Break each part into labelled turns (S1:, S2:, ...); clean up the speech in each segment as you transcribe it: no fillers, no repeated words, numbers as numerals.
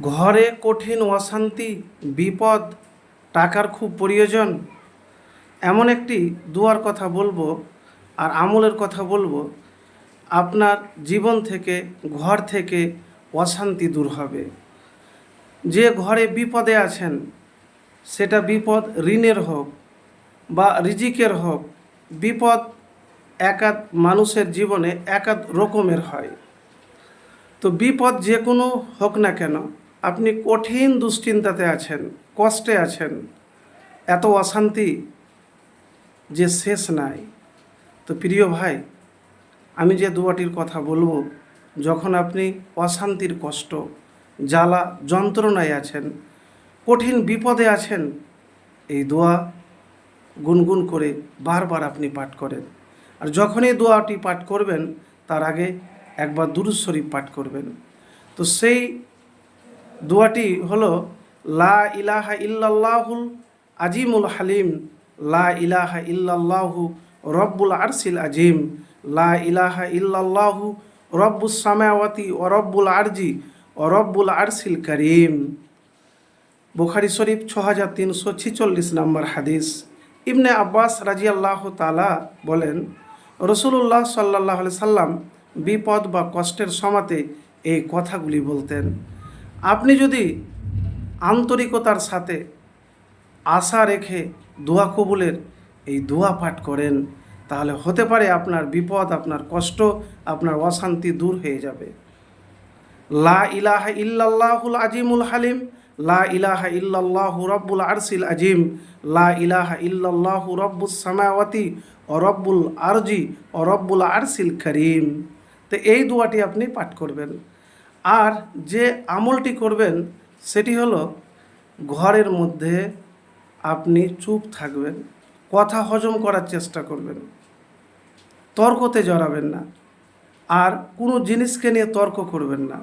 S1: ঘরে কঠিন অশান্তি, বিপদ, টাকার খুব প্রয়োজন, এমন একটি দুয়ার কথা বলবো আর আমলের কথা বলবো। আপনার জীবন থেকে, ঘর থেকে অশান্তি দূর হবে। যে ঘরে বিপদে আছেন, সেটা বিপদ ঋণের হোক বা রিজিকের হোক, বিপদ একাধ মানুষের জীবনে একাধ রকমের হয়। তো বিপদ যে কোনো হোক না কেন, আপনি কঠিন দুশ্চিন্তাতে আছেন, কষ্টে আছেন, এত অশান্তি যে শেষ নাই। তো প্রিয় ভাই, আমি যে দোয়াটির কথা বলবো, যখন আপনি অশান্তির কষ্ট, জ্বালা যন্ত্রণায় আছেন, কঠিন বিপদে আছেন, এই দোয়া গুনগুন করে বারবার আপনি পাঠ করেন। আর যখন এই দোয়াটি পাঠ করবেন, তার আগে একবার দুরূদ শরীফ পাঠ করবেন। তো সেই দোয়াটি হলো লা ইলাহা ইল্লাল্লাহুল আজিমুল হালিম, লা ইলাহা ইল্লাল্লাহু রব্বুল আরশিল আজিম, লা ইলাহা ইল্লাল্লাহু রব্বুস সামাওয়াতি ও রব্বুল আরজি ও রব্বুল আরশিল করিম। বুখারী শরীফ 6346 নম্বর হাদিস। ইবনে আব্বাস রাজিয়াল্লাহু তাআলা বলেন, রাসূলুল্লাহ সাল্লাল্লাহু আলাইহি সাল্লাম বিপদ বা কষ্টের সময়তে এই কথাগুলি বলতেন। আপনি যদি আন্তরিকতার সাথে আশা রেখে দোয়া কবুলের এই দোয়া পাঠ করেন, তাহলে হতে পারে আপনার বিপদ, আপনার কষ্ট, আপনার অশান্তি দূর হয়ে যাবে। লা ইলাহা ইল্লাল্লাহুল আজিমুল হালিম, লা ইলাহা ইল্লাল্লাহু রব্বুল আরশিল আজিম, লা ইলাহা ইল্লাল্লাহু রব্বুস সামাওয়াতি ও রব্বুল আরজি ও রব্বুল আরশিল করিম। তো এই দোয়াটি আপনি পাঠ করবেন। আর যে আমলটি করবেন সেটি হলো, ঘরের মধ্যে আপনি চুপ থাকবেন, কথা হজম করার চেষ্টা করবেন, তর্কতে জড়াবেন না, আর কোনো জিনিসকে নিয়ে তর্ক করবেন না।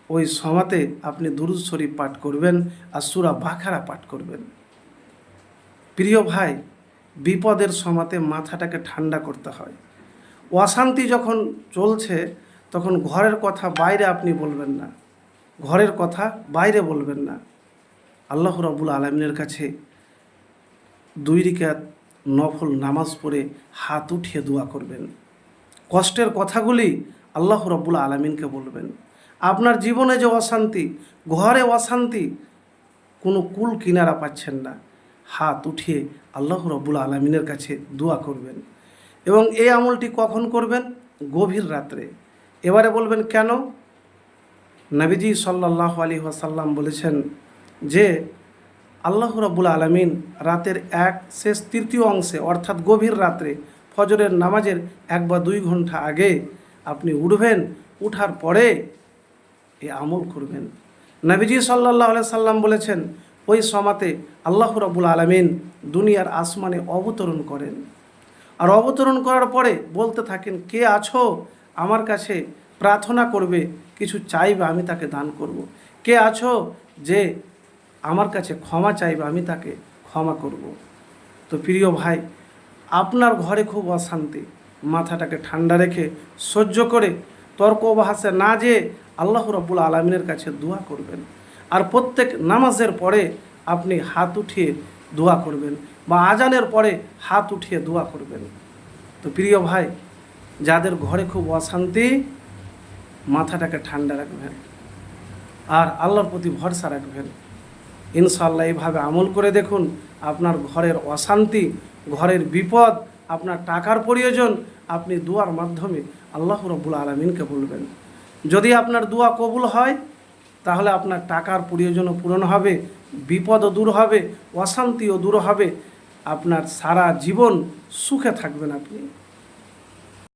S1: ওই সময়তে আপনি দুরূদ শরীফ পাঠ করবেন আর সূরা বাকারা পাঠ করবেন। প্রিয় ভাই, বিপদের সময়তে মাথাটাকে ঠান্ডা করতে হয়। অশান্তি যখন চলছে, তখন ঘরের কথা বাইরে আপনি বলবেন না, ঘরের কথা বাইরে বলবেন না। আল্লাহ রাব্বুল আলামিনের কাছে 2 রাকাত নফল নামাজ পড়ে হাত উঠিয়ে দোয়া করবেন। কষ্টের কথাগুলি আল্লাহ রাব্বুল আলামিনকে বলবেন। আপনার জীবনে যে অশান্তি, ঘরে অশান্তি, কোনো কুল কিনারা পাচ্ছেন না, হাত উঠিয়ে আল্লাহ রাব্বুল আলামিনের কাছে দোয়া করবেন। এবং এই আমলটি কখন করবেন? গভীর রাত্রে। এবারে বলবেন কেন? নবীজি সাল্লাল্লাহু আলাইহি ওয়াসাল্লাম বলেছেন যে আল্লাহ রাব্বুল আলামিন রাতের শেষ তৃতীয় অংশে, অর্থাৎ গভীর রাত্রে ফজরের নামাজের 1 বা 2 ঘন্টা আগে আপনি উঠবেন, উঠার পরে এই আমল করবেন। নবীজি সাল্লাল্লাহু আলাইহি সাল্লাম বলেছেন, ওই সময়তে আল্লাহ রাব্বুল আলামিন দুনিয়ার আসমানে অবতরণ করেন। আর অবতরণ করার পরে বলতে থাকেন, কে আছো আমার কাছে প্রার্থনা করবে, কিছু চাইবে, আমি তাকে দান করব। কে আছো যে আমার কাছে ক্ষমা চাইবে, আমি তাকে ক্ষমা করব। তো প্রিয় ভাই, আপনার ঘরে খুব অশান্তি, মাথাটাকে ঠান্ডা রেখে সহ্য করে তর্ক বাহাসে না যে আল্লাহ রাব্বুল আলামিনের কাছে দোয়া করবেন। আর প্রত্যেক নামাজের পরে আপনি হাত উঠিয়ে দোয়া করবেন, বা আজানের পরে হাত উঠিয়ে দোয়া করবেন। তো প্রিয় ভাই, যাদের ঘরে খুব অশান্তি, মাথাটাকে ঠান্ডা রাখবেন আর আল্লাহর প্রতি ভরসা রাখবেন। ইনশাআল্লাহ এইভাবে আমল করে দেখুন, আপনার ঘরের অশান্তি, ঘরের বিপদ, আপনার টাকার প্রয়োজন, আপনি দোয়ার মাধ্যমে আল্লাহ রাব্বুল আলামিনকে বলবেন। যদি আপনার দোয়া কবুল হয়, তাহলে আপনার টাকার প্রয়োজনও পূরণ হবে, বিপদও দূর হবে, অশান্তিও দূর হবে, আপনার সারা জীবন সুখে থাকবেন আপনি।